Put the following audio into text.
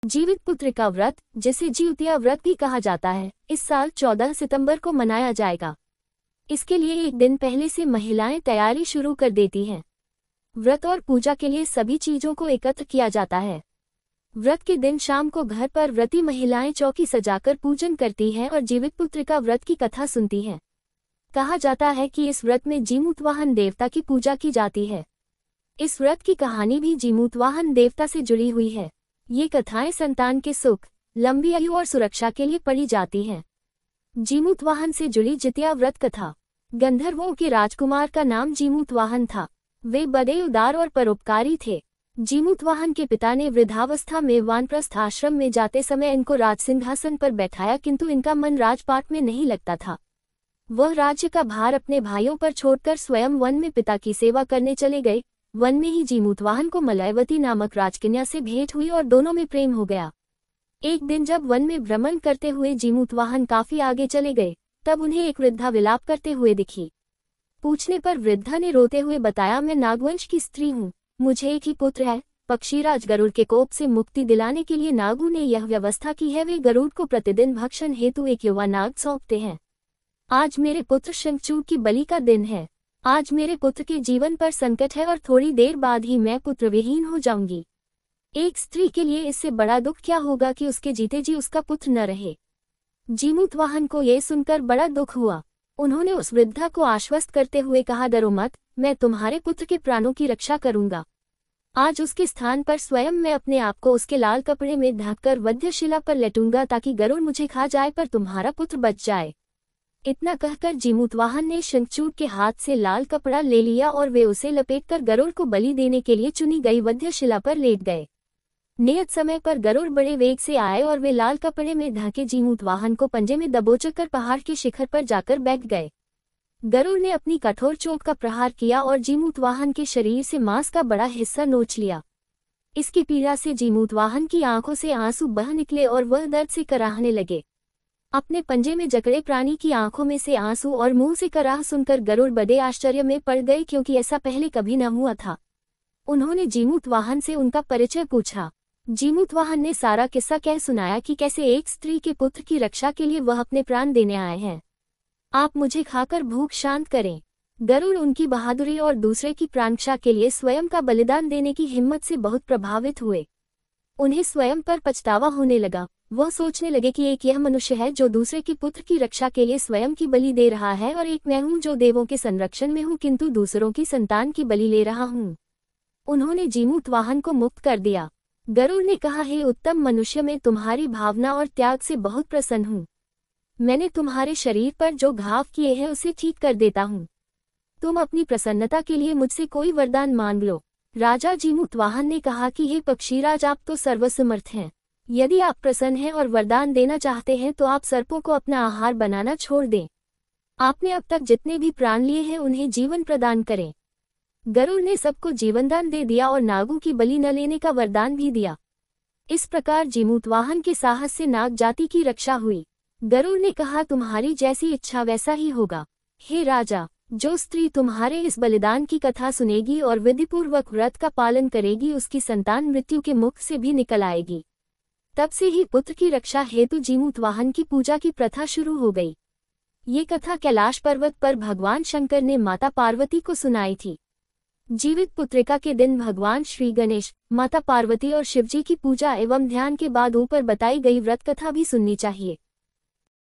जीवित पुत्र का व्रत, जिसे जिउतिया व्रत भी कहा जाता है, इस साल 14 सितंबर को मनाया जाएगा। इसके लिए एक दिन पहले से महिलाएं तैयारी शुरू कर देती हैं। व्रत और पूजा के लिए सभी चीजों को एकत्र किया जाता है। व्रत के दिन शाम को घर पर व्रती महिलाएं चौकी सजाकर पूजन करती हैं और जीवित पुत्र का व्रत की कथा सुनती हैं। कहा जाता है कि इस व्रत में जीमूतवाहन देवता की पूजा की जाती है। इस व्रत की कहानी भी जीमूतवाहन देवता से जुड़ी हुई है। ये कथाएं संतान के सुख, लंबी आयु और सुरक्षा के लिए पढ़ी जाती हैं। जीमूतवाहन से जुड़ी जितिया व्रत कथा। गंधर्वों के राजकुमार का नाम जीमूतवाहन था। वे बड़े उदार और परोपकारी थे। जीमूतवाहन के पिता ने वृद्धावस्था में वानप्रस्थ आश्रम में जाते समय इनको राजसिंहासन पर बैठाया, किंतु इनका मन राजपाट में नहीं लगता था। वह राज्य का भार अपने भाइयों पर छोड़कर स्वयं वन में पिता की सेवा करने चले गए। वन में ही जीमूतवाहन को मलयवती नामक राजकन्या से भेंट हुई और दोनों में प्रेम हो गया। एक दिन जब वन में भ्रमण करते हुए जीमूतवाहन काफी आगे चले गए, तब उन्हें एक वृद्धा विलाप करते हुए दिखी। पूछने पर वृद्धा ने रोते हुए बताया, मैं नागवंश की स्त्री हूँ, मुझे एक ही पुत्र है। पक्षीराज गरुड़ के कोप से मुक्ति दिलाने के लिए नागों ने यह व्यवस्था की है। वे गरुड़ को प्रतिदिन भक्षण हेतु एक युवा नाग सौंपते हैं। आज मेरे पुत्र शंखचूड़ की बलि का दिन है। आज मेरे पुत्र के जीवन पर संकट है और थोड़ी देर बाद ही मैं पुत्रविहीन हो जाऊंगी। एक स्त्री के लिए इससे बड़ा दुख क्या होगा कि उसके जीते जी उसका पुत्र न रहे। जीमूतवाहन को ये सुनकर बड़ा दुख हुआ। उन्होंने उस वृद्धा को आश्वस्त करते हुए कहा, डरो मत, मैं तुम्हारे पुत्र के प्राणों की रक्षा करूंगा। आज उसके स्थान पर स्वयं मैं अपने आप को उसके लाल कपड़े में ढककर वध्यशिला पर लेटूंगा, ताकि गरुड़ मुझे खा जाए पर तुम्हारा पुत्र बच जाए। इतना कहकर जीमूतवाहन ने शंखचूड़ के हाथ से लाल कपड़ा ले लिया और वे उसे लपेटकर गरुड़ को बलि देने के लिए चुनी गई वध्यशिला पर लेट गए। नियत समय पर गरुड़ बड़े वेग से आए और वे लाल कपड़े में ढके जीमूतवाहन को पंजे में दबोचकर पहाड़ के शिखर पर जाकर बैठ गए। गरुड़ ने अपनी कठोर चोट का प्रहार किया और जीमूतवाहन के शरीर से मांस का बड़ा हिस्सा नोच लिया। इसकी पीड़ा से जीमूतवाहन की आंखों से आंसू बह निकले और वह दर्द से कराहने लगे। अपने पंजे में जकड़े प्राणी की आंखों में से आंसू और मुंह से कराह सुनकर गरुड़ बड़े आश्चर्य में पड़ गए, क्योंकि ऐसा पहले कभी न हुआ था। उन्होंने जीमूतवाहन से उनका परिचय पूछा। जीमूतवाहन ने सारा किस्सा कह सुनाया कि कैसे एक स्त्री के पुत्र की रक्षा के लिए वह अपने प्राण देने आए हैं। आप मुझे खाकर भूख शांत करें। गरुड़ उनकी बहादुरी और दूसरे की प्राणरक्षा के लिए स्वयं का बलिदान देने की हिम्मत से बहुत प्रभावित हुए। उन्हें स्वयं पर पछतावा होने लगा। वह सोचने लगे कि एक यह मनुष्य है जो दूसरे के पुत्र की रक्षा के लिए स्वयं की बलि दे रहा है, और एक मैं हूँ जो देवों के संरक्षण में हूँ किंतु दूसरों की संतान की बलि ले रहा हूँ। उन्होंने जीमूतवाहन को मुक्त कर दिया। गरुड़ ने कहा, हे उत्तम मनुष्य, मैं तुम्हारी भावना और त्याग से बहुत प्रसन्न हूँ। मैंने तुम्हारे शरीर पर जो घाव किए हैं उसे ठीक कर देता हूँ। तुम अपनी प्रसन्नता के लिए मुझसे कोई वरदान मांग लो। राजा जीमूतवाहन ने कहा कि हे पक्षीराज, आप तो सर्वसमर्थ हैं। यदि आप प्रसन्न हैं और वरदान देना चाहते हैं तो आप सर्पों को अपना आहार बनाना छोड़ दें। आपने अब तक जितने भी प्राण लिए हैं उन्हें जीवन प्रदान करें। गरुड़ ने सबको जीवनदान दे दिया और नागों की बलि न लेने का वरदान भी दिया। इस प्रकार जीमूतवाहन के साहस से नाग जाति की रक्षा हुई। गरुड़ ने कहा, तुम्हारी जैसी इच्छा वैसा ही होगा। हे राजा, जो स्त्री तुम्हारे इस बलिदान की कथा सुनेगी और विधिपूर्वक व्रत का पालन करेगी, उसकी संतान मृत्यु के मुख से भी निकल आएगी। तब से ही पुत्र की रक्षा हेतु जीमूतवाहन की पूजा की प्रथा शुरू हो गई। ये कथा कैलाश पर्वत पर भगवान शंकर ने माता पार्वती को सुनाई थी। जीवित पुत्रिका के दिन भगवान श्री गणेश, माता पार्वती और शिवजी की पूजा एवं ध्यान के बाद ऊपर बताई गई व्रत कथा भी सुननी चाहिए।